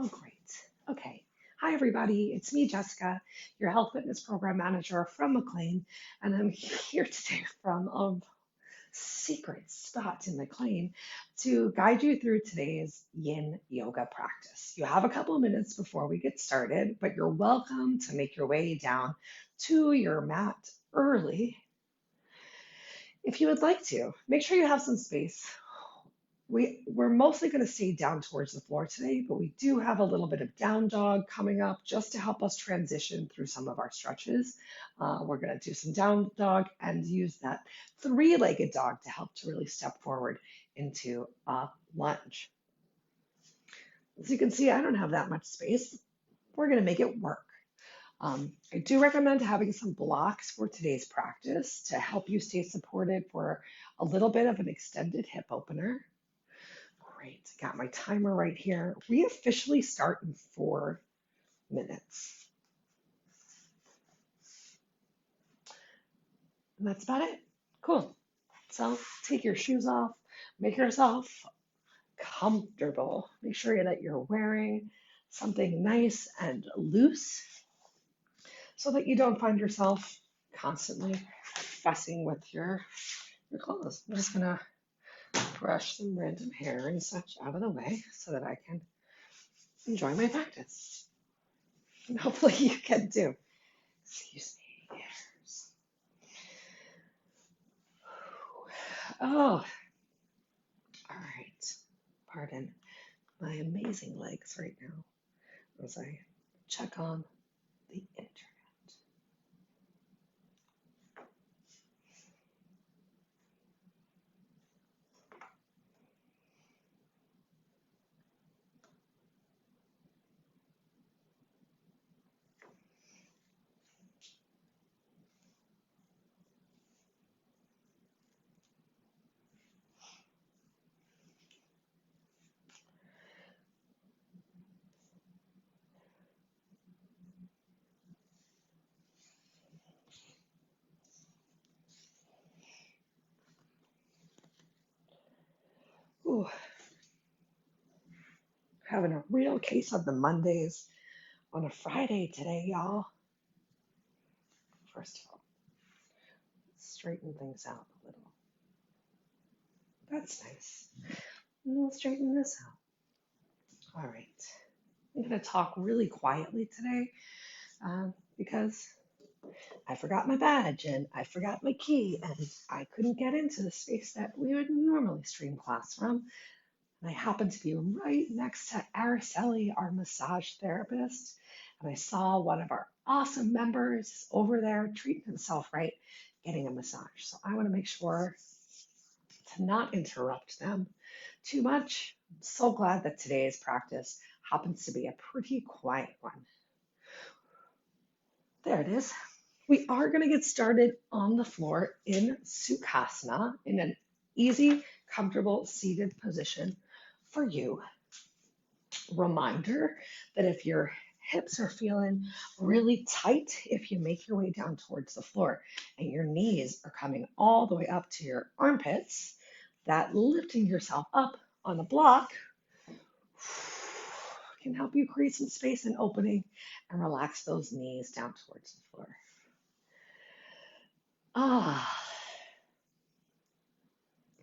Oh, great. Okay. Hi, everybody. It's me, Jessica, your health fitness program manager from McLean, and I'm here today from a secret spot in McLean to guide you through today's Yin Yoga practice. You have a couple of minutes before we get started, but you're welcome to make your way down to your mat early if you would like to. Make sure you have some space. We're mostly going to stay down towards the floor today, but we do have a little bit of down dog coming up just to help us transition through some of our stretches. We're going to do some down dog and use that three-legged dog to help to really step forward into a lunge. As you can see, I don't have that much space. We're going to make it work. I do recommend having some blocks for today's practice to help you stay supported for a little bit of an extended hip opener. Great, got my timer right here. We officially start in 4 minutes. And that's about it. Cool. So take your shoes off, make yourself comfortable. Make sure that you're wearing something nice and loose so that you don't find yourself constantly fussing with your clothes. I'm just gonna brush some random hair and such out of the way so that I can enjoy my practice. And hopefully you can too. Excuse me. Oh, all right. Pardon my amazing legs right now as I check on the internet. Ooh, having a real case of the Mondays on a Friday today, y'all. First of all, let's straighten things out a little. That's nice. And we'll straighten this out. All right. I'm going to talk really quietly today because I forgot my badge and I forgot my key and I couldn't get into the space that we would normally stream class from. And I happened to be right next to Araceli, our massage therapist. And I saw one of our awesome members over there treating himself right, getting a massage. So I want to make sure to not interrupt them too much. I'm so glad that today's practice happens to be a pretty quiet one. There it is. We are going to get started on the floor in Sukhasana in an easy, comfortable seated position for you. Reminder that if your hips are feeling really tight, if you make your way down towards the floor and your knees are coming all the way up to your armpits, that lifting yourself up on the block can help you create some space and opening and relax those knees down towards the floor.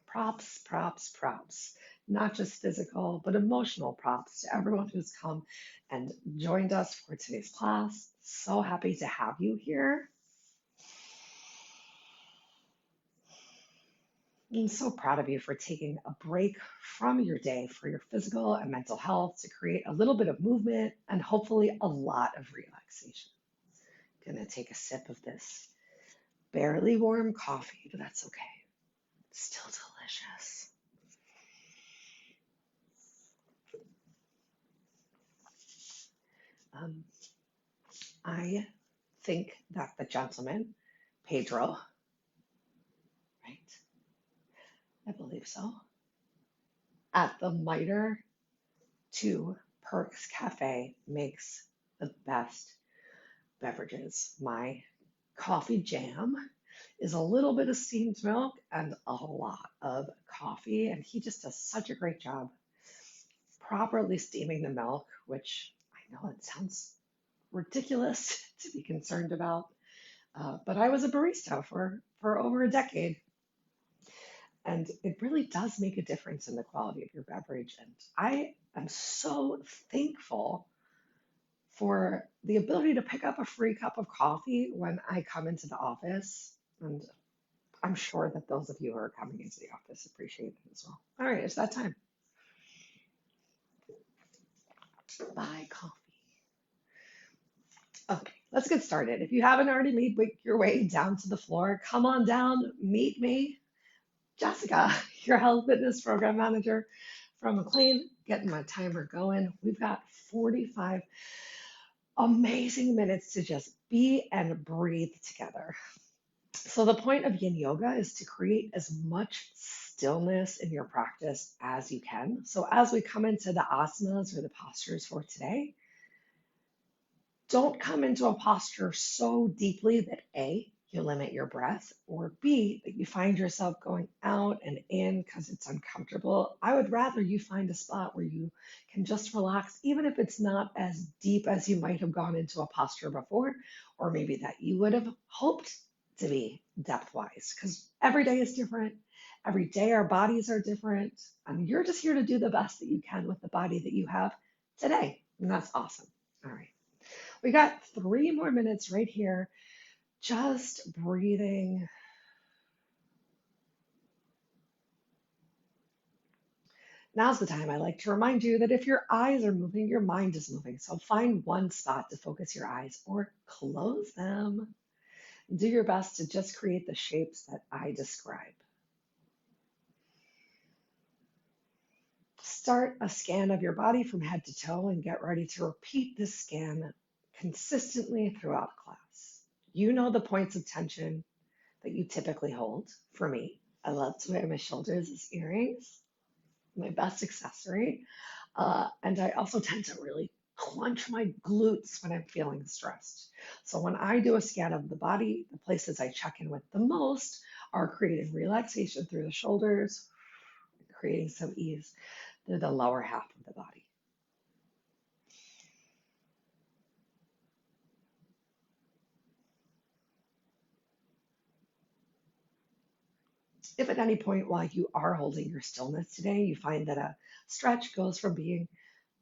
Props, props, props. Not just physical, but emotional props to everyone who's come and joined us for today's class. So happy to have you here. I'm so proud of you for taking a break from your day for your physical and mental health to create a little bit of movement and hopefully a lot of relaxation. Gonna take a sip of this barely warm coffee, but that's okay. It's still delicious. I think that the gentleman, Pedro, right? I believe so, at the Miter 2 Perks Cafe makes the best beverages. My coffee jam is a little bit of steamed milk and a lot of coffee, and he just does such a great job properly steaming the milk, which I know it sounds ridiculous to be concerned about, but I was a barista for over a decade, and it really does make a difference in the quality of your beverage. And I am so thankful for the ability to pick up a free cup of coffee when I come into the office. And I'm sure that those of you who are coming into the office appreciate it as well. All right, it's that time. Buy coffee. Okay, let's get started. If you haven't already made your way down to the floor, come on down, meet me, Jessica, your health fitness program manager from McLean, getting my timer going. We've got 45 amazing minutes to just be and breathe together. So the point of Yin Yoga is to create as much stillness in your practice as you can. So as we come into the asanas or the postures for today, don't come into a posture so deeply that A, you limit your breath, or B, that you find yourself going out and in because it's uncomfortable. I would rather you find a spot where you can just relax, even if it's not as deep as you might have gone into a posture before, or maybe that you would have hoped to be depth-wise, because every day is different. Every day our bodies are different, and you're just here to do the best that you can with the body that you have today, and that's awesome. All right. We got 3 more minutes right here, just breathing. Now's the time. I like to remind you that if your eyes are moving, your mind is moving. So find one spot to focus your eyes or close them. Do your best to just create the shapes that I describe. Start a scan of your body from head to toe and get ready to repeat this scan consistently throughout class. You know the points of tension that you typically hold. For me, I love to wear my shoulders as earrings, my best accessory. And I also tend to really clench my glutes when I'm feeling stressed. So when I do a scan of the body, the places I check in with the most are creating relaxation through the shoulders, creating some ease through the lower half of the body. If at any point while you are holding your stillness today, you find that a stretch goes from being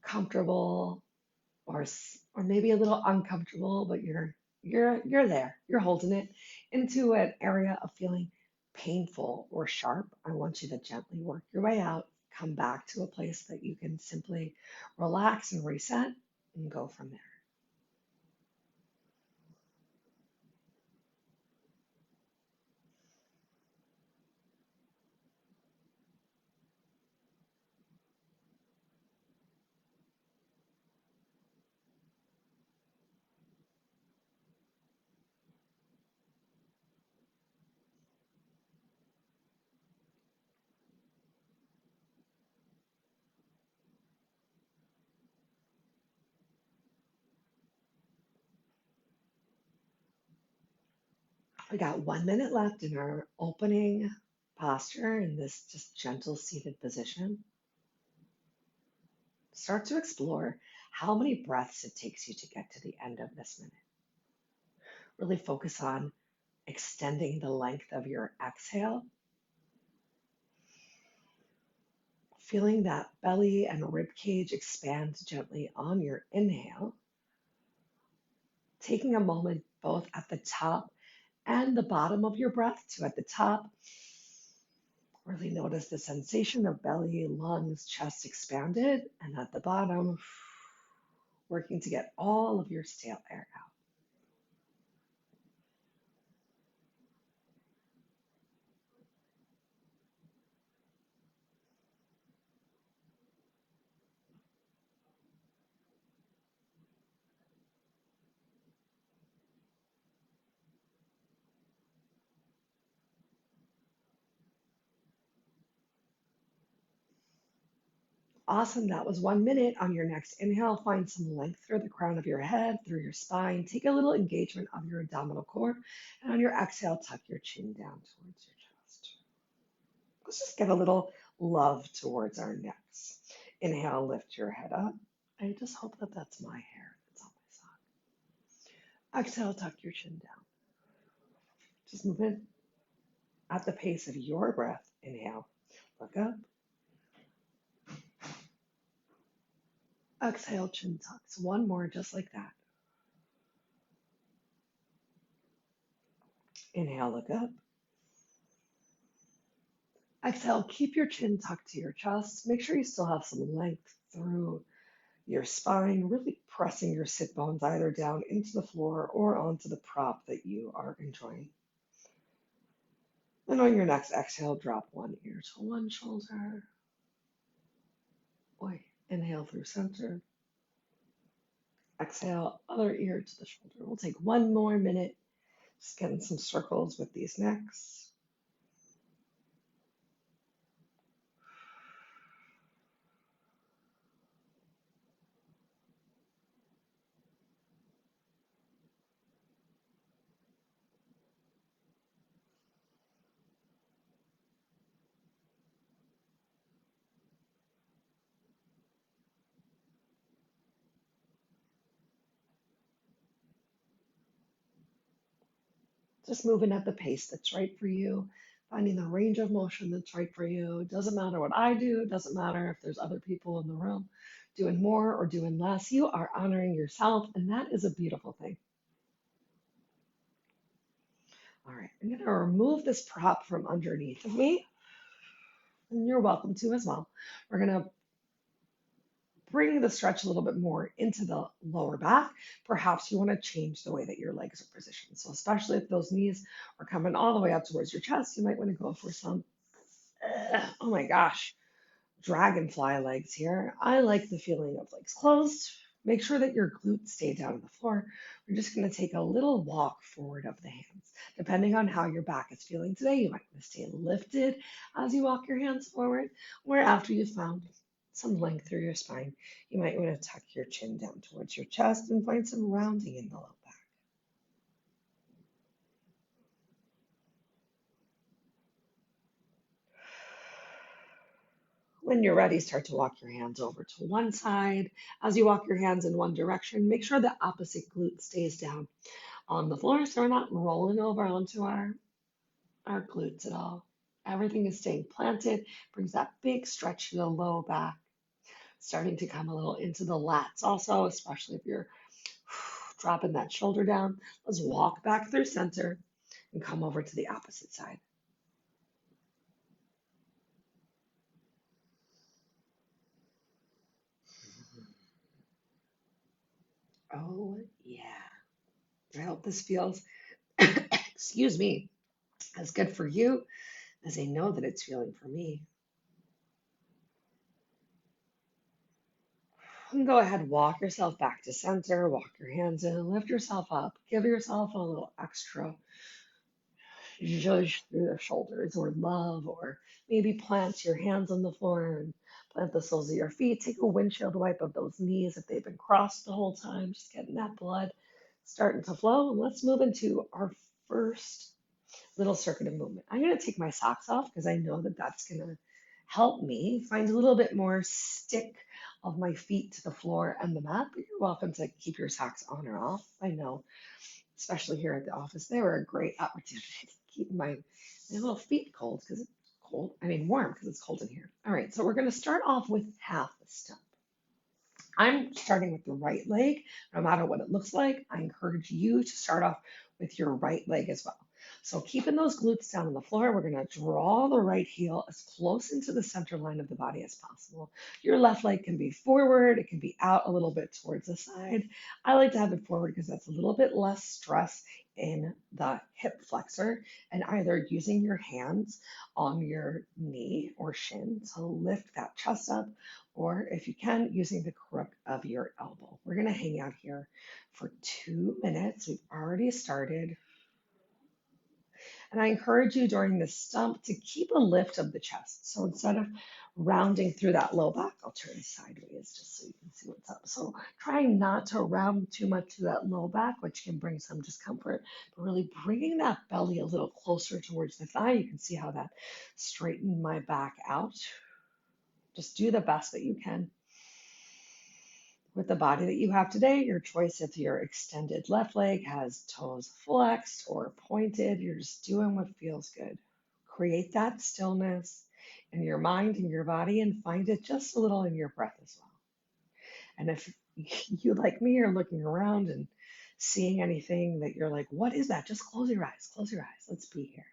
comfortable or maybe a little uncomfortable, but you're there, you're holding it into an area of feeling painful or sharp, I want you to gently work your way out, come back to a place that you can simply relax and reset and go from there. We got 1 minute left in our opening posture in this just gentle seated position. Start to explore how many breaths it takes you to get to the end of this minute. Really focus on extending the length of your exhale, feeling that belly and rib cage expand gently on your inhale, taking a moment both at the top and the bottom of your breath to at the top, really notice the sensation of belly, lungs, chest expanded, and at the bottom, working to get all of your stale air out. Awesome. That was 1 minute. On your next inhale, find some length through the crown of your head, through your spine. Take a little engagement of your abdominal core. And on your exhale, tuck your chin down towards your chest. Let's just get a little love towards our necks. Inhale, lift your head up. I just hope that that's my hair that's on my sock. Exhale, tuck your chin down. Just move in at the pace of your breath. Inhale, look up. Exhale, chin tucks. One more, just like that. Inhale, look up. Exhale, keep your chin tucked to your chest. Make sure you still have some length through your spine, really pressing your sit bones either down into the floor or onto the prop that you are enjoying. And on your next exhale, drop one ear to one shoulder. Inhale through center. Exhale, other ear to the shoulder. We'll take one more minute, just getting some circles with these necks. Just moving at the pace that's right for you, finding the range of motion that's right for you. It doesn't matter what I do, it doesn't matter if there's other people in the room doing more or doing less. You are honoring yourself, and that is a beautiful thing. All right, I'm going to remove this prop from underneath of me, and you're welcome to as well. We're going to bring the stretch a little bit more into the lower back. Perhaps you want to change the way that your legs are positioned. So especially if those knees are coming all the way up towards your chest, you might want to go for some, oh my gosh, dragonfly legs here. I like the feeling of legs closed. Make sure that your glutes stay down on the floor. We're just going to take a little walk forward of the hands. Depending on how your back is feeling today, you might want to stay lifted as you walk your hands forward, or after you've found some length through your spine, you might want to tuck your chin down towards your chest and find some rounding in the low back. When you're ready, start to walk your hands over to one side. As you walk your hands in one direction, make sure the opposite glute stays down on the floor so we're not rolling over onto our glutes at all. Everything is staying planted, brings that big stretch to the low back, starting to come a little into the lats also, especially if you're dropping that shoulder down. Let's walk back through center and come over to the opposite side. Oh, yeah. I hope this feels, excuse me, as good for you as I know that it's feeling for me. And go ahead, walk yourself back to center, walk your hands in, lift yourself up, give yourself a little extra zhuzh through the shoulders or love, or maybe plant your hands on the floor and plant the soles of your feet. Take a windshield wipe of those knees if they've been crossed the whole time, just getting that blood starting to flow. And let's move into our first little circuit of movement. I'm going to take my socks off because I know that that's going to help me find a little bit more stick of my feet to the floor and the mat, but you're welcome to keep your socks on or off. I know, especially here at the office, they were a great opportunity to keep my little feet cold because it's cold. I mean, warm because it's cold in here. All right, so we're going to start off with half a step. I'm starting with the right leg, no matter what it looks like. I encourage you to start off with your right leg as well. So keeping those glutes down on the floor, we're going to draw the right heel as close into the center line of the body as possible. Your left leg can be forward, it can be out a little bit towards the side. I like to have it forward because that's a little bit less stress in the hip flexor, and either using your hands on your knee or shin to lift that chest up, or if you can, using the crook of your elbow. We're going to hang out here for 2 minutes. We've already started. And I encourage you during this stump to keep a lift of the chest. So instead of rounding through that low back, I'll turn sideways just so you can see what's up. So trying not to round too much to that low back, which can bring some discomfort, but really bringing that belly a little closer towards the thigh. You can see how that straightened my back out. Just do the best that you can with the body that you have today. Your choice if your extended left leg has toes flexed or pointed, you're just doing what feels good. Create that stillness in your mind and your body and find it just a little in your breath as well. And if you, like me, are looking around and seeing anything that you're like, what is that? Just close your eyes, close your eyes. Let's be here.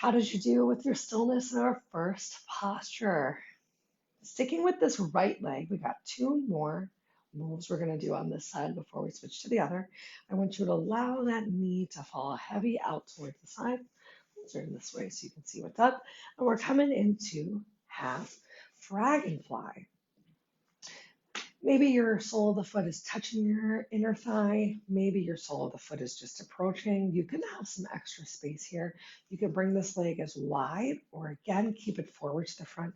How did you do with your stillness in our first posture? Sticking with this right leg, we got two more moves we're going to do on this side before we switch to the other. I want you to allow that knee to fall heavy out towards the side. Let's turn this way so you can see what's up. And we're coming into half dragonfly. Maybe your sole of the foot is touching your inner thigh. Maybe your sole of the foot is just approaching. You can have some extra space here. You can bring this leg as wide or again, keep it forward to the front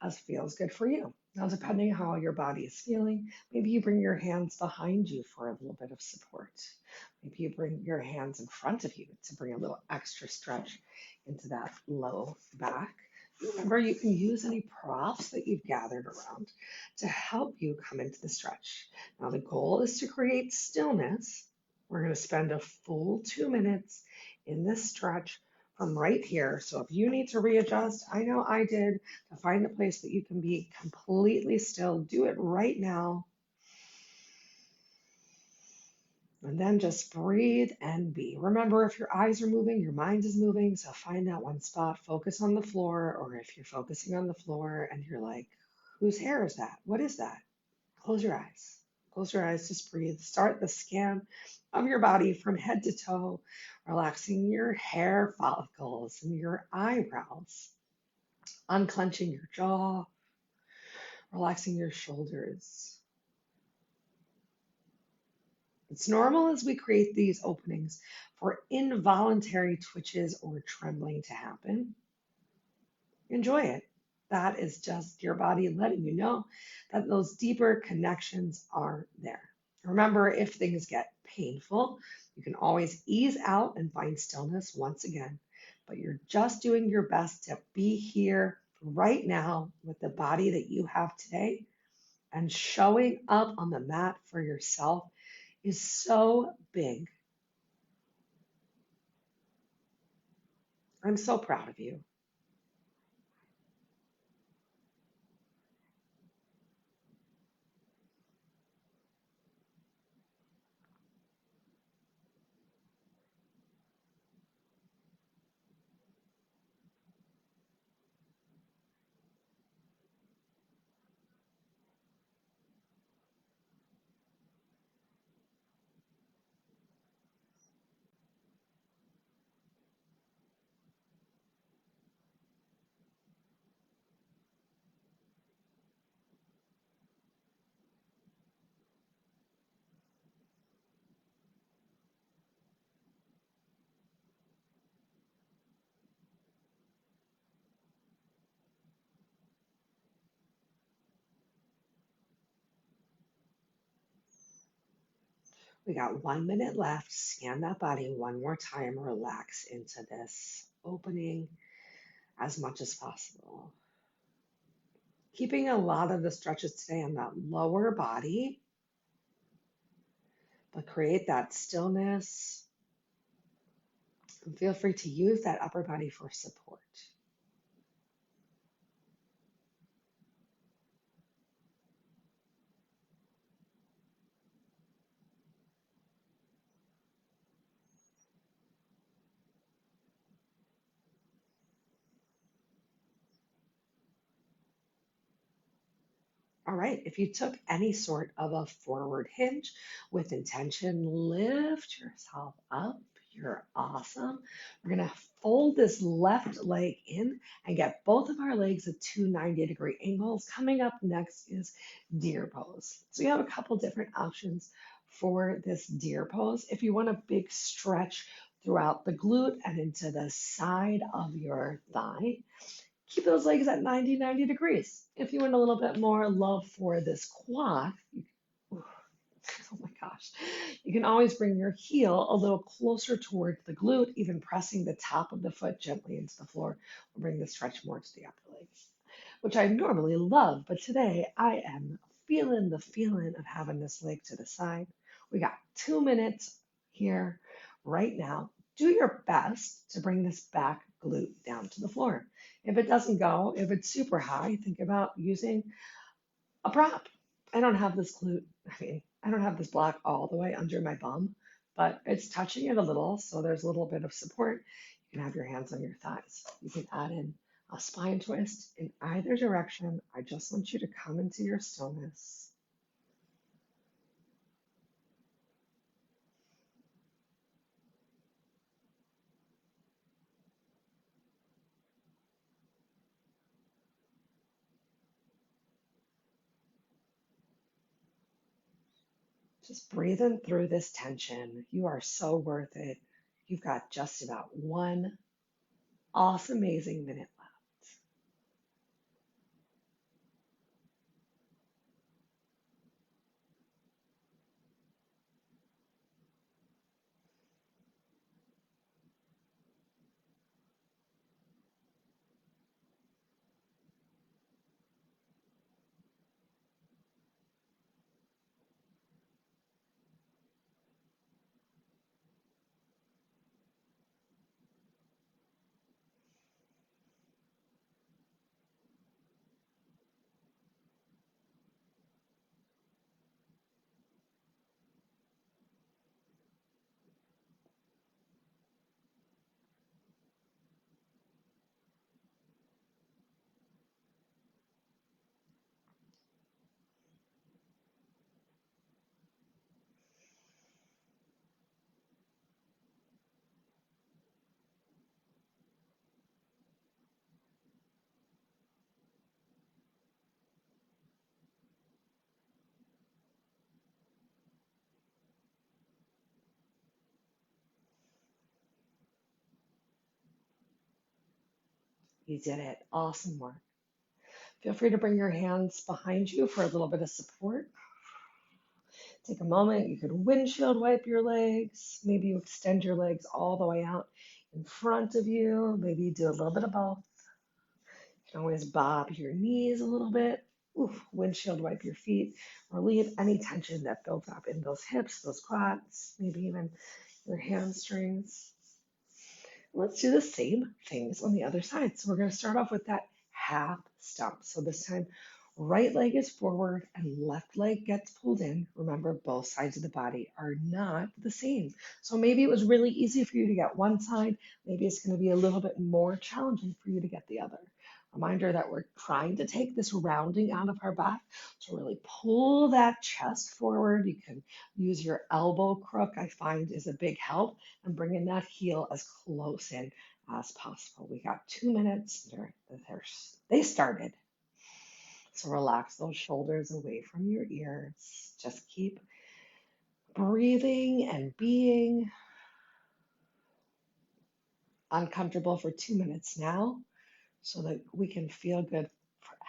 as feels good for you. Now, depending how your body is feeling, maybe you bring your hands behind you for a little bit of support. Maybe you bring your hands in front of you to bring a little extra stretch into that low back. Remember, you can use any props that you've gathered around to help you come into the stretch. Now, the goal is to create stillness. We're going to spend a full 2 minutes in this stretch from right here. So if you need to readjust, I know I did, to find a place that you can be completely still, do it right now. And then just breathe and be. Remember, if your eyes are moving, your mind is moving. So find that one spot, focus on the floor. Or if you're focusing on the floor and you're like, whose hair is that? What is that? Close your eyes. Close your eyes, just breathe. Start the scan of your body from head to toe, relaxing your hair follicles and your eyebrows, unclenching your jaw, relaxing your shoulders. It's normal as we create these openings for involuntary twitches or trembling to happen. Enjoy it. That is just your body letting you know that those deeper connections are there. Remember, if things get painful, you can always ease out and find stillness once again. But you're just doing your best to be here right now with the body that you have today, and showing up on the mat for yourself is so big. I'm so proud of you. We got 1 minute left. Scan that body one more time. Relax into this opening. as much as possible. Keeping a lot of the stretches today on that lower body, but create that stillness and feel free to use that upper body for support. All right, if you took any sort of a forward hinge with intention, lift yourself up. You're awesome. We're going to fold this left leg in and get both of our legs at two 90-degree angles. Coming up next is deer pose. So you have a couple different options for this deer pose. If you want a big stretch throughout the glute and into the side of your thigh, keep those legs at 90 degrees. If you want a little bit more love for this quad, oh my gosh, you can always bring your heel a little closer toward the glute, even pressing the top of the foot gently into the floor will bring the stretch more to the upper legs, which I normally love, but today I am feeling the feeling of having this leg to the side. We got 2 minutes here right now. Do your best to bring this back glute down to the floor. If it doesn't go, if it's super high, think about using a prop. I don't have this glute, I don't have this block all the way under my bum, but it's touching it a little, so there's a little bit of support. You can have your hands on your thighs. You can add in a spine twist in either direction. I just want you to come into your stillness. Just breathing through this tension. You are so worth it. You've got just about one awesome, amazing minute left. You did it. Awesome work. Feel free to bring your hands behind you for a little bit of support. Take a moment. You could windshield wipe your legs. Maybe you extend your legs all the way out in front of you. Maybe you do a little bit of both. You can always bob your knees a little bit. Oof, windshield wipe your feet. Relieve any tension that builds up in those hips, those quads, maybe even your hamstrings. Let's do the same things on the other side. So we're going to start off with that half stump. So this time, right leg is forward and left leg gets pulled in. Remember, both sides of the body are not the same. So maybe it was really easy for you to get one side. Maybe it's going to be a little bit more challenging for you to get the other. Reminder that we're trying to take this rounding out of our back to really pull that chest forward. You can use your elbow crook, I find is a big help, and bringing that heel as close in as possible. We got 2 minutes. They started. So relax those shoulders away from your ears. Just keep breathing and being uncomfortable for 2 minutes now so that we can feel good forever.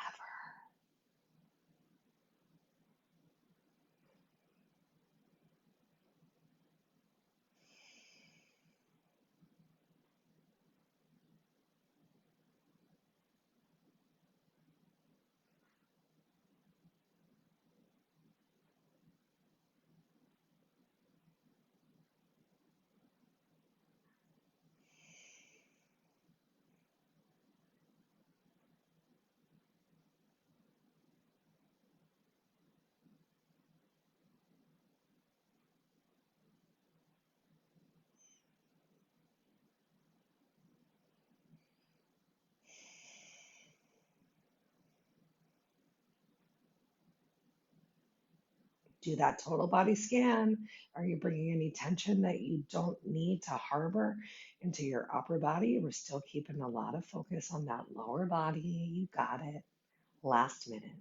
Do that total body scan. Are you bringing any tension that you don't need to harbor into your upper body? We're still keeping a lot of focus on that lower body. You got it. Last minute.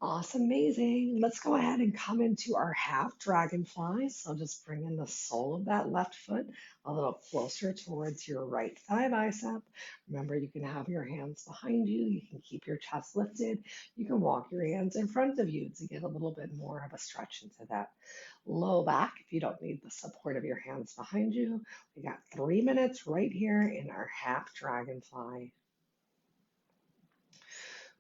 Awesome, amazing. Let's go ahead and come into our half dragonfly. So just bring in the sole of that left foot a little closer towards your right thigh bicep. Remember, you can have your hands behind you. You can keep your chest lifted. You can walk your hands in front of you to get a little bit more of a stretch into that low back if you don't need the support of your hands behind you. We got 3 minutes right here in our half dragonfly.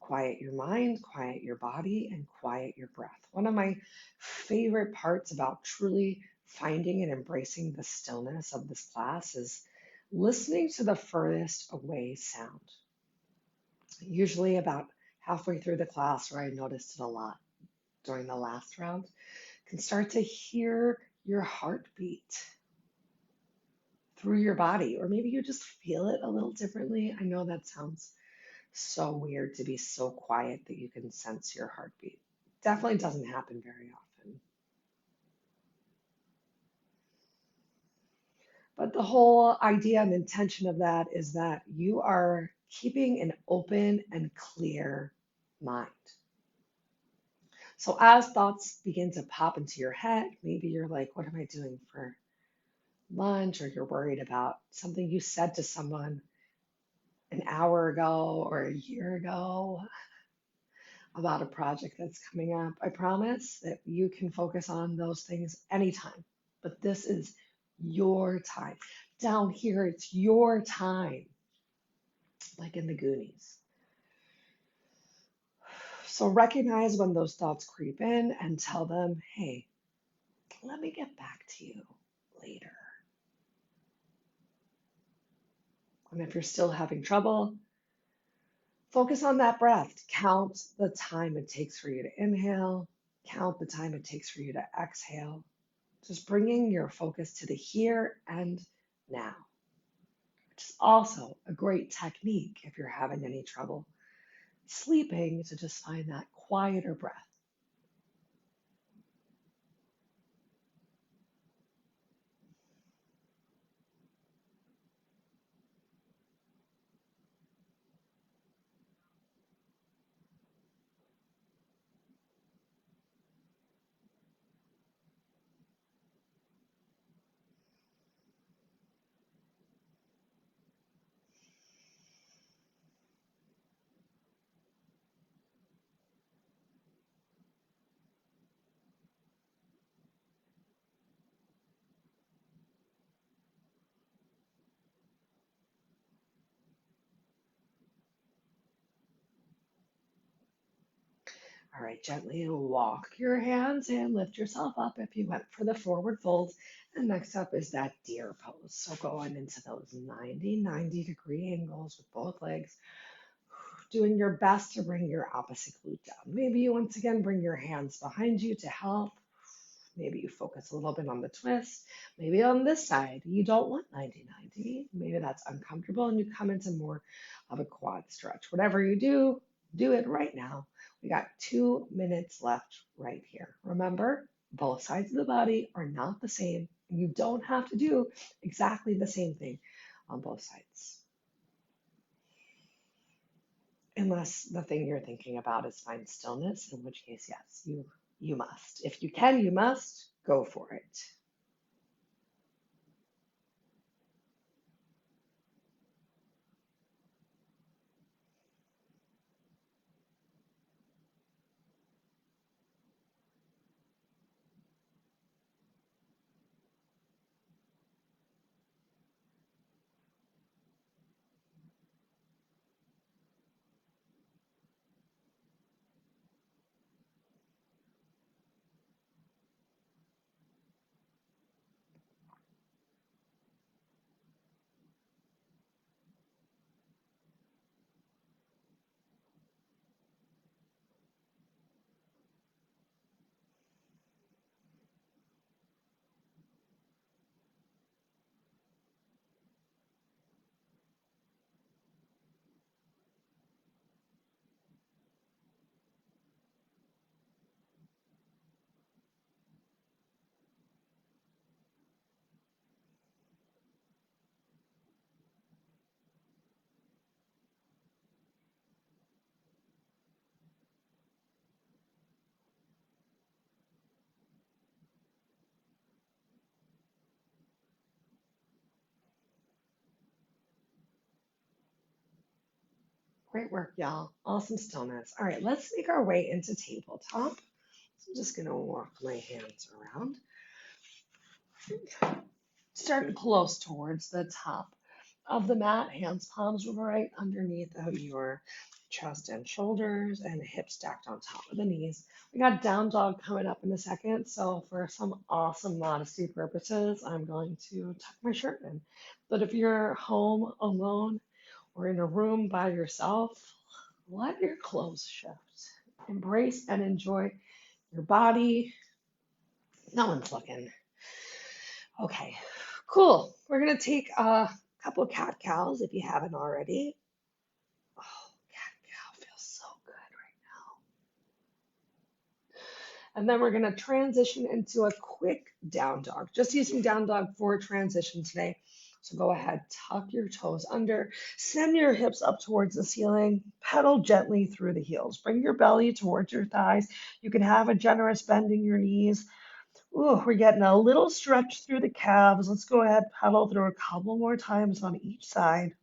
Quiet your mind, quiet your body, and quiet your breath. One of my favorite parts about truly finding and embracing the stillness of this class is listening to the furthest away sound. Usually, about halfway through the class, where I noticed it a lot during the last round, can start to hear your heartbeat through your body, or maybe you just feel it a little differently. I know that sounds so weird to be so quiet that you can sense your heartbeat. Definitely doesn't happen very often. But the whole idea and intention of that is that you are keeping an open and clear mind. So as thoughts begin to pop into your head, maybe you're like, what am I doing for lunch? Or you're worried about something you said to someone an hour ago or a year ago about a project that's coming up. I promise that you can focus on those things anytime, but this is your time. Down here, it's your time, like in the Goonies. So recognize when those thoughts creep in and tell them, hey, let me get back to you later. And if you're still having trouble, focus on that breath. Count the time it takes for you to inhale, count the time it takes for you to exhale. Just bringing your focus to the here and now, which is also a great technique if you're having any trouble sleeping, to just find that quieter breath. All right, gently walk your hands and lift yourself up if you went for the forward fold. And next up is that deer pose. So going into those 90-degree angles with both legs, doing your best to bring your opposite glute down. Maybe you once again bring your hands behind you to help. Maybe you focus a little bit on the twist. Maybe on this side, you don't want 90-90. Maybe that's uncomfortable and you come into more of a quad stretch. Whatever you do, do it right now. We got 2 minutes left right here. Remember, both sides of the body are not the same. You don't have to do exactly the same thing on both sides. Unless the thing you're thinking about is find stillness, in which case, yes, you must. If you can, you must go for it. Great work, y'all. Awesome stillness. All right, let's make our way into tabletop. So I'm just gonna walk my hands around, starting close towards the top of the mat. Hands, palms right underneath of your chest and shoulders, and hips stacked on top of the knees. We got down dog coming up in a second, so for some awesome modesty purposes, I'm going to tuck my shirt in. But if you're home alone or in a room by yourself, let your clothes shift. Embrace and enjoy your body. No one's looking. Okay, cool. We're gonna take a couple of cat cows if you haven't already. Oh, cat cow feels so good right now. And then we're gonna transition into a quick down dog. Just using down dog for transition today. So go ahead, tuck your toes under, send your hips up towards the ceiling, pedal gently through the heels. Bring your belly towards your thighs. You can have a generous bend in your knees. Ooh, we're getting a little stretch through the calves. Let's go ahead, pedal through a couple more times on each side.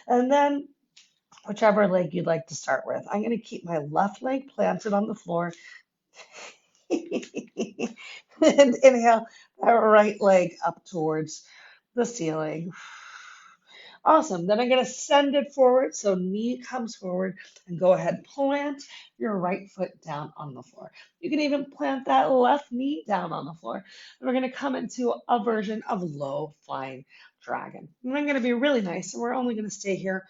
And then whichever leg you'd like to start with. I'm going to keep my left leg planted on the floor. And inhale that right leg up towards the ceiling. Awesome. Then I'm going to send it forward. So knee comes forward and go ahead, plant your right foot down on the floor. You can even plant that left knee down on the floor. And we're going to come into a version of low flying dragon. And I'm going to be really nice. And we're only going to stay here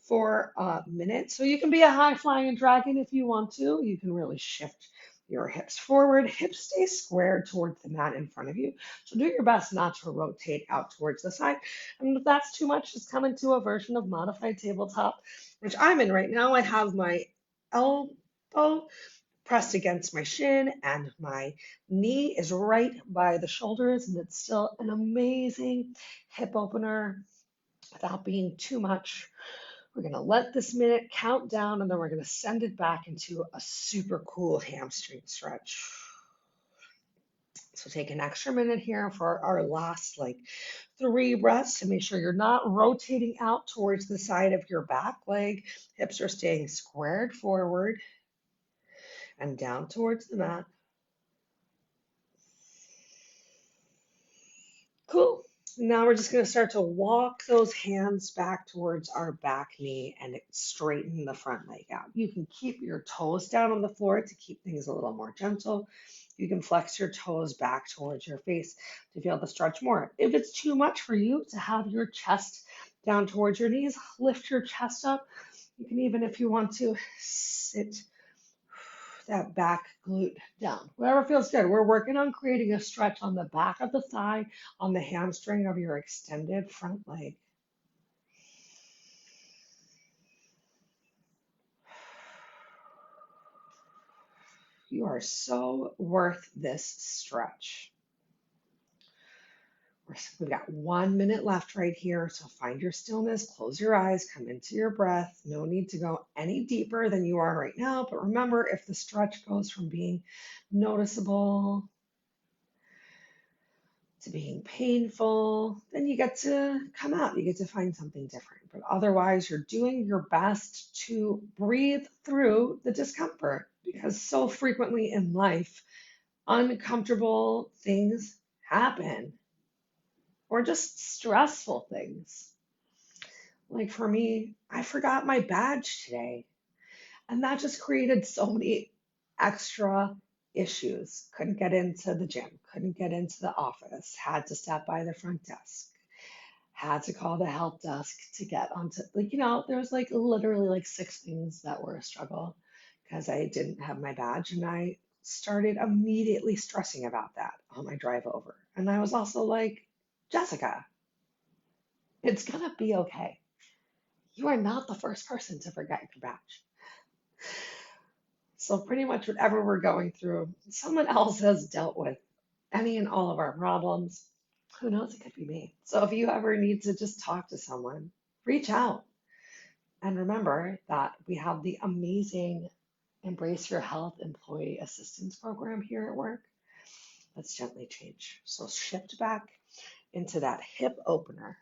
for a minute. So you can be a high flying dragon if you want to. You can really shift your hips forward. Hips stay squared towards the mat in front of you. So do your best not to rotate out towards the side. And if that's too much, just come into a version of modified tabletop, which I'm in right now. I have my elbow pressed against my shin and my knee is right by the shoulders, and it's still an amazing hip opener without being too much. We're going to let this minute count down, and then we're going to send it back into a super cool hamstring stretch. So take an extra minute here for our last 3 breaths to make sure you're not rotating out towards the side of your back leg. Hips are staying squared forward and down towards the mat. Cool. Now we're just going to start to walk those hands back towards our back knee and straighten the front leg out. You can keep your toes down on the floor to keep things a little more gentle. You can flex your toes back towards your face to feel the stretch more. If it's too much for you to have your chest down towards your knees, lift your chest up. You can even, if you want to, sit that back glute down. Whatever feels good. We're working on creating a stretch on the back of the thigh, on the hamstring of your extended front leg. You are so worth this stretch. We've got 1 minute left right here, so find your stillness, close your eyes, come into your breath. No need to go any deeper than you are right now, but remember, if the stretch goes from being noticeable to being painful, then you get to come out, you get to find something different. But otherwise, you're doing your best to breathe through the discomfort, because so frequently in life, uncomfortable things happen. Or just stressful things. Like for me, I forgot my badge today, and that just created so many extra issues. Couldn't get into the gym, couldn't get into the office, had to stop by the front desk, had to call the help desk to get onto, there was literally 6 things that were a struggle because I didn't have my badge, and I started immediately stressing about that on my drive over. And I was also like, Jessica, it's gonna be okay. You are not the first person to forget your badge. So pretty much whatever we're going through, someone else has dealt with any and all of our problems. Who knows, it could be me. So if you ever need to just talk to someone, reach out. And remember that we have the amazing Embrace Your Health Employee Assistance Program here at work. Let's gently change. So shift back into that hip opener.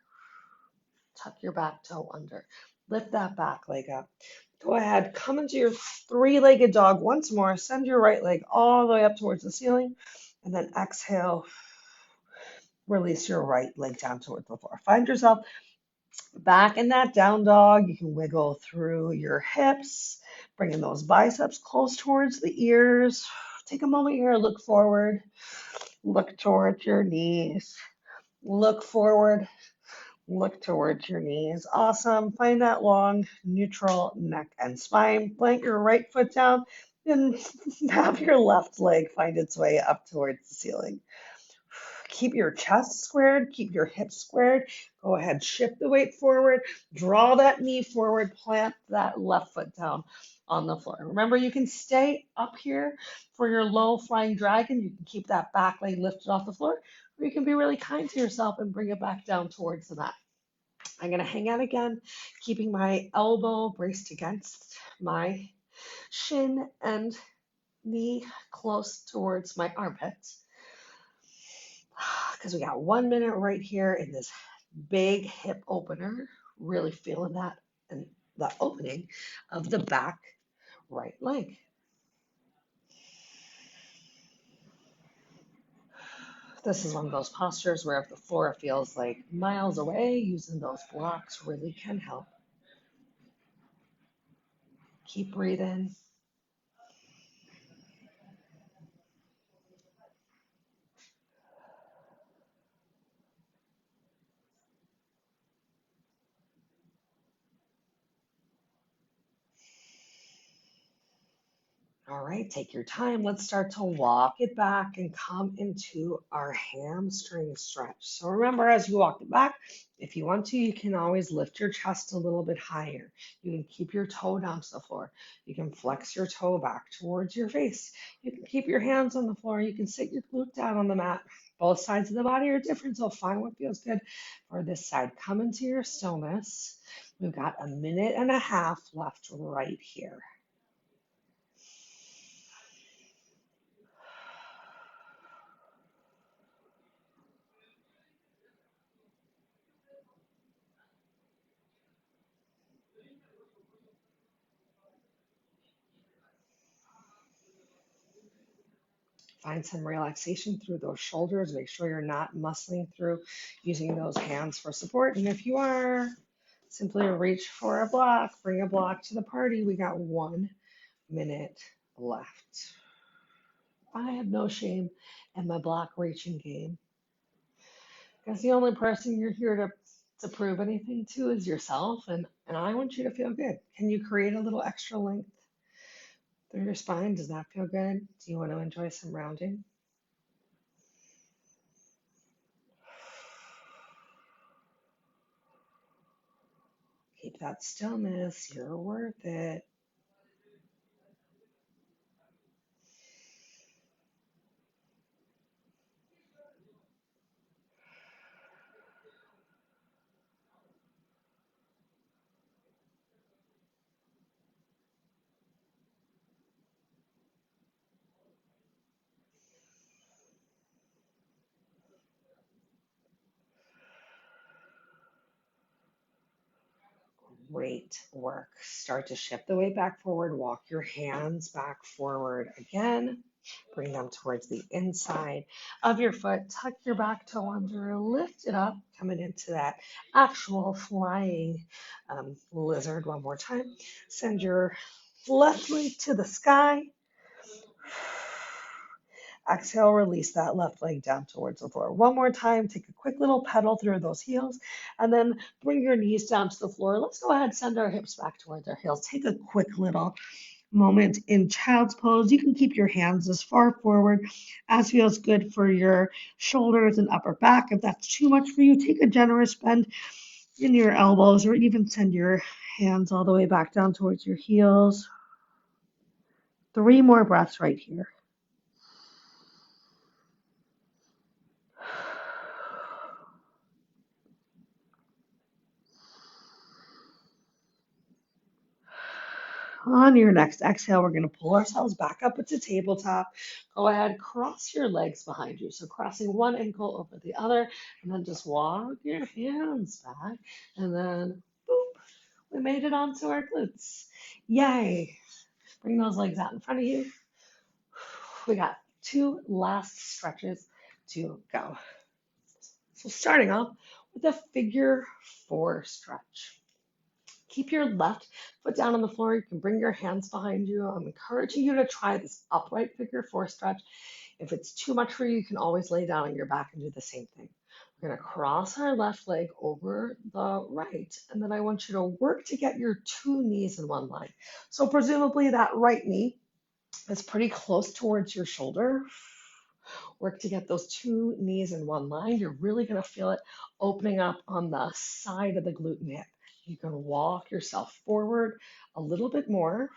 Tuck your back toe under. Lift that back leg up. Go ahead, come into your three-legged dog once more. Send your right leg all the way up towards the ceiling. And then exhale, release your right leg down towards the floor. Find yourself back in that down dog. You can wiggle through your hips, bringing those biceps close towards the ears. Take a moment here, look forward, look towards your knees, look forward, look towards your knees. Awesome. Find that long, neutral neck and spine. Plant your right foot down and have your left leg find its way up towards the ceiling. Keep your chest squared, keep your hips squared. Go ahead, shift the weight forward, draw that knee forward, plant that left foot down on the floor. Remember, you can stay up here for your low flying dragon. You can keep that back leg lifted off the floor, or you can be really kind to yourself and bring it back down towards the mat. I'm going to hang out again, keeping my elbow braced against my shin and knee close towards my armpits. Because we got 1 minute right here in this big hip opener, really feeling that and the opening of the back right leg. This is one of those postures where if the floor feels like miles away, using those blocks really can help. Keep breathing. All right, take your time. Let's start to walk it back and come into our hamstring stretch. So remember, as you walk it back, if you want to, you can always lift your chest a little bit higher. You can keep your toe down to the floor. You can flex your toe back towards your face. You can keep your hands on the floor. You can sit your glute down on the mat. Both sides of the body are different, so find what feels good for this side. Come into your stillness. We've got 1.5 minutes left right here. Find some relaxation through those shoulders. Make sure you're not muscling through using those hands for support. And if you are, simply reach for a block. Bring a block to the party. We got 1 minute left. I have no shame in my block reaching game. Because the only person you're here to prove anything to is yourself. And I want you to feel good. Can you create a little extra length through your spine? Does that feel good? Do you want to enjoy some rounding? Keep that stillness. You're worth it. Great work. Start to shift the weight back forward. Walk your hands back forward again. Bring them towards the inside of your foot. Tuck your back toe under. Lift it up. Coming into that actual flying lizard one more time. Send your left leg to the sky. Exhale, release that left leg down towards the floor. One more time, take a quick little pedal through those heels, and then bring your knees down to the floor. Let's go ahead and send our hips back towards our heels. Take a quick little moment in child's pose. You can keep your hands as far forward as feels good for your shoulders and upper back. If that's too much for you, take a generous bend in your elbows, or even send your hands all the way back down towards your heels. 3 more breaths right here. On your next exhale, we're going to pull ourselves back up into tabletop. Go ahead, cross your legs behind you. So crossing one ankle over the other, and then just walk your hands back. And then, boop, we made it onto our glutes. Yay. Bring those legs out in front of you. We got 2 last stretches to go. So starting off with a figure 4 stretch. Keep your left foot down on the floor. You can bring your hands behind you. I'm encouraging you to try this upright figure 4 stretch. If it's too much for you, you can always lay down on your back and do the same thing. We're going to cross our left leg over the right, and then I want you to work to get your 2 knees in one line. So presumably that right knee is pretty close towards your shoulder. Work to get those 2 knees in one line. You're really going to feel it opening up on the side of the glute and hip. You can walk yourself forward a little bit more.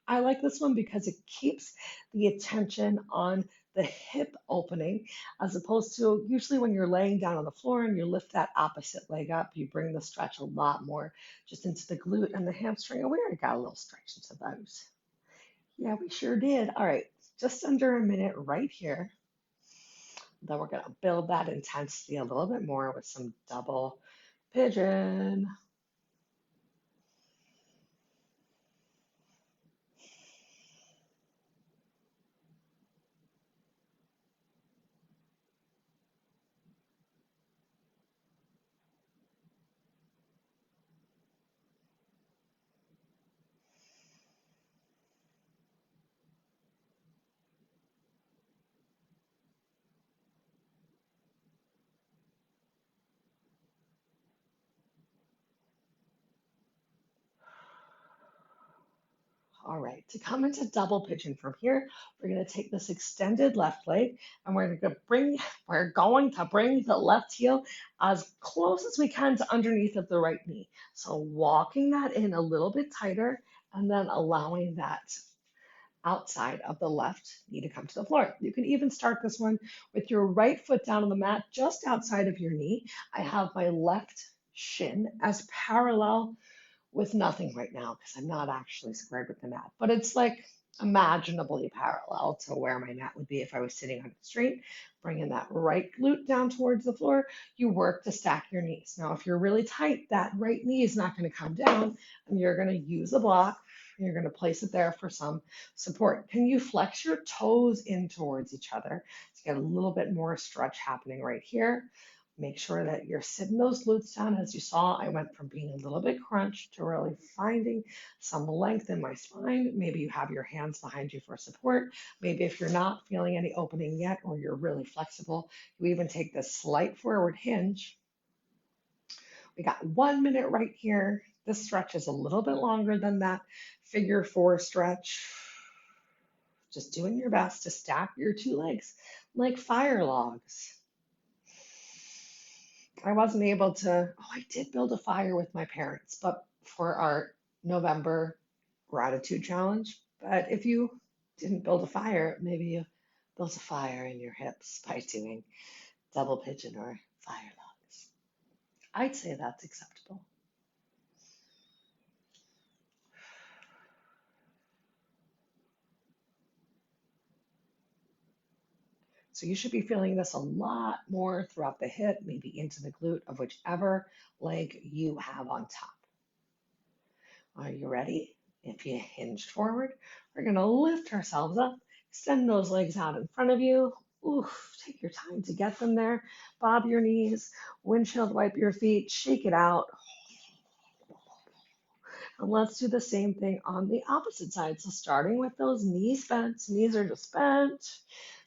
I like this one because it keeps the attention on the hip opening, as opposed to usually when you're laying down on the floor and you lift that opposite leg up, you bring the stretch a lot more just into the glute and the hamstring. And we already got a little stretch into those. Yeah, we sure did. All right, just under a minute right here. Then we're going to build that intensity a little bit more with some double pigeon. All right, to come into double pigeon from here, we're going to take this extended left leg and we're going to bring the left heel as close as we can to underneath of the right knee. So walking that in a little bit tighter and then allowing that outside of the left knee to come to the floor. You can even start this one with your right foot down on the mat just outside of your knee. I have my left shin as parallel with nothing right now because I'm not actually squared with the mat, but it's like imaginably parallel to where my mat would be if I was sitting on it straight. Bringing that right glute down towards the floor, you work to stack your knees. Now, if you're really tight, that right knee is not going to come down and you're going to use a block. You're going to place it there for some support. Can you flex your toes in towards each other to get a little bit more stretch happening right here? Make sure that you're sitting those glutes down. As you saw, I went from being a little bit crunched to really finding some length in my spine. Maybe you have your hands behind you for support. Maybe if you're not feeling any opening yet or you're really flexible, you even take this slight forward hinge. We got 1 minute right here. This stretch is a little bit longer than that figure 4 stretch. Just doing your best to stack your 2 legs like fire logs. I wasn't able to, oh, I did build a fire with my parents, but for our November gratitude challenge. But if you didn't build a fire, maybe you built a fire in your hips by doing double pigeon or fire logs. I'd say that's acceptable. So you should be feeling this a lot more throughout the hip, maybe into the glute of whichever leg you have on top. Are you ready? If you hinged forward, we're going to lift ourselves up, extend those legs out in front of you. Oof, take your time to get them there. Bob your knees, windshield wipe your feet, shake it out. And let's do the same thing on the opposite side. So starting with those knees bent, knees are just bent.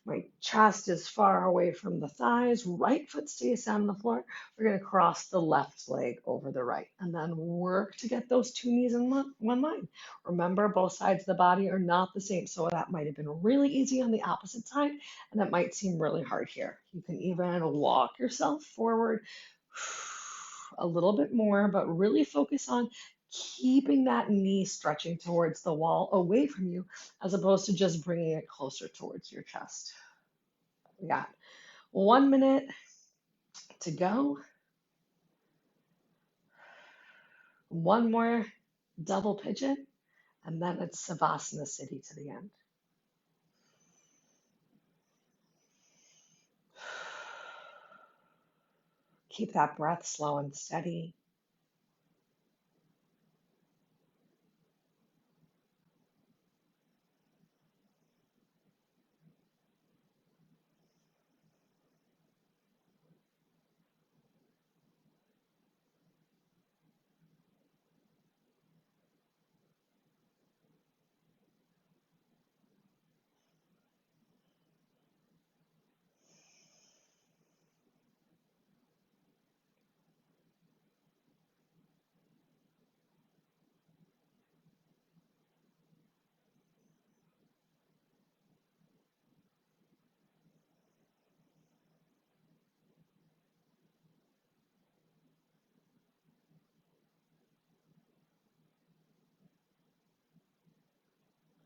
My chest is far away from the thighs. Right foot stays down on the floor. We're going to cross the left leg over the right and then work to get those 2 knees in one line. Remember, both sides of the body are not the same. So that might have been really easy on the opposite side, and that might seem really hard here. You can even walk yourself forward a little bit more, but really focus on keeping that knee stretching towards the wall away from you as opposed to just bringing it closer towards your chest. We got 1 minute to go. One more double pigeon, And then it's Savasana City to the end. Keep that breath slow and steady.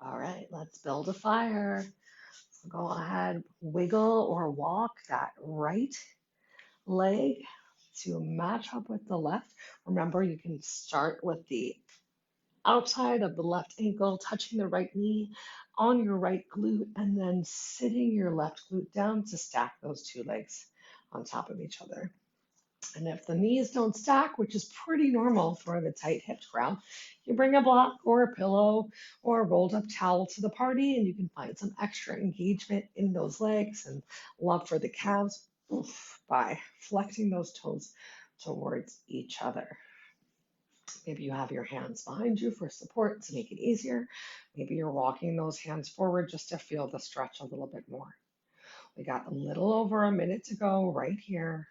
All right, let's build a fire. Go ahead, wiggle or walk that right leg to match up with the left. Remember, you can start with the outside of the left ankle, touching the right knee on your right glute, and then sitting your left glute down to stack those two legs on top of each other. And if the knees don't stack, which is pretty normal for the tight hipped crowd, you bring a block or a pillow or a rolled up towel to the party, and you can find some extra engagement in those legs and love for the calves by flexing those toes towards each other. Maybe you have your hands behind you for support to make it easier. Maybe you're walking those hands forward just to feel the stretch a little bit more. We got a little over a minute to go right here.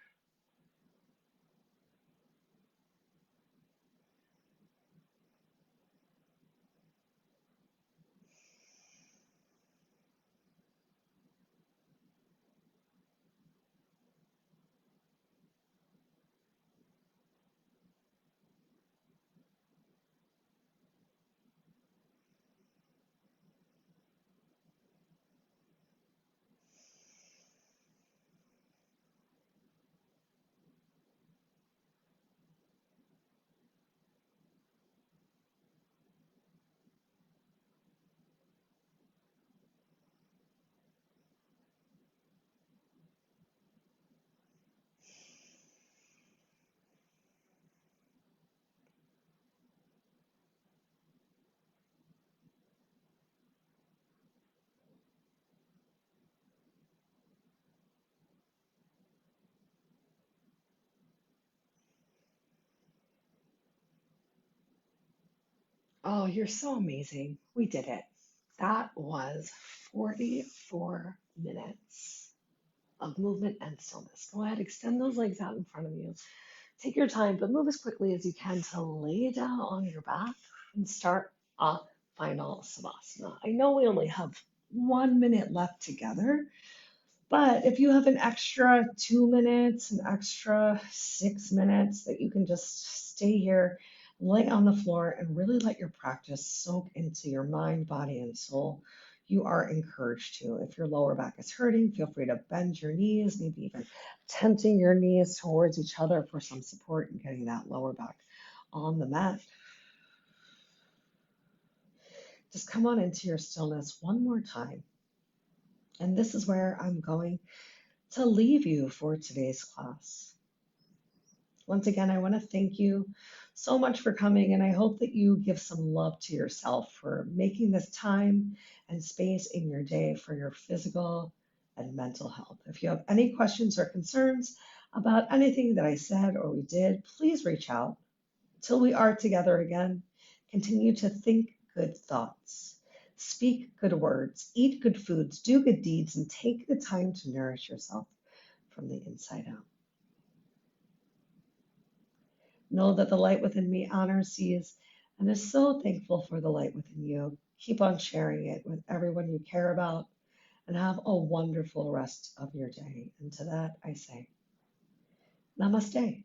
Oh, you're so amazing. We did it. That was 44 minutes of movement and stillness. Go ahead, extend those legs out in front of you. Take your time, but move as quickly as you can to lay down on your back and start a final Savasana. I know we only have 1 minute left together, but if you have an extra 2 minutes, an extra 6 minutes that you can just stay here, lay on the floor, and really let your practice soak into your mind, body, and soul, you are encouraged to. If your lower back is hurting, feel free to bend your knees, maybe even tenting your knees towards each other for some support and getting that lower back on the mat. Just come on into your stillness one more time. And this is where I'm going to leave you for today's class. Once again, I want to thank you so much for coming, and I hope that you give some love to yourself for making this time and space in your day for your physical and mental health. If you have any questions or concerns about anything that I said or we did, please reach out. Till we are together again, continue to think good thoughts, speak good words, eat good foods, do good deeds, and take the time to nourish yourself from the inside out. Know that the light within me honors, sees, and is so thankful for the light within you. Keep on sharing it with everyone you care about, and have a wonderful rest of your day. And to that I say, namaste.